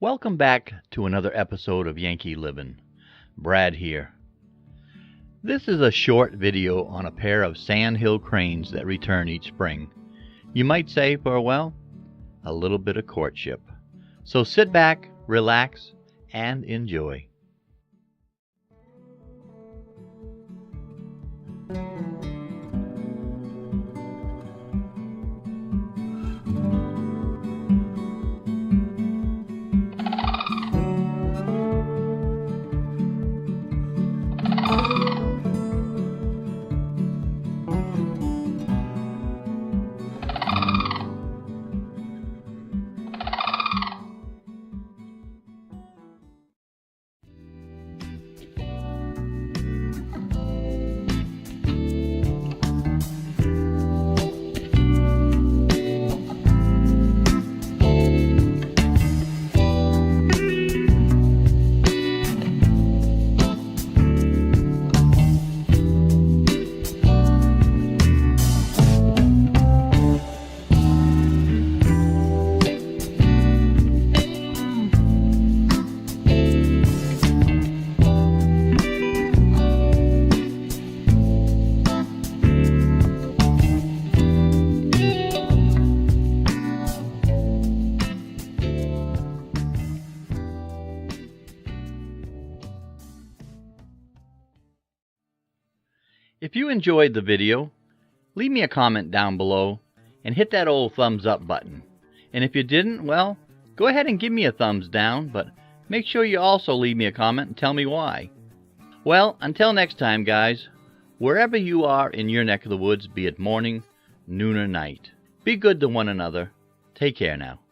Welcome back to another episode of Yankee Liv'n. Brad here. This is a short video on a pair of Sandhill Cranes that return each spring. You might say for, well, a little bit of courtship. So sit back, relax, and enjoy. If you enjoyed the video, leave me a comment down below and hit that old thumbs up button. And if you didn't, well, go ahead and give me a thumbs down, but make sure you also leave me a comment and tell me why. Well, until next time, guys, wherever you are in your neck of the woods, be it morning, noon, or night, be good to one another. Take care now.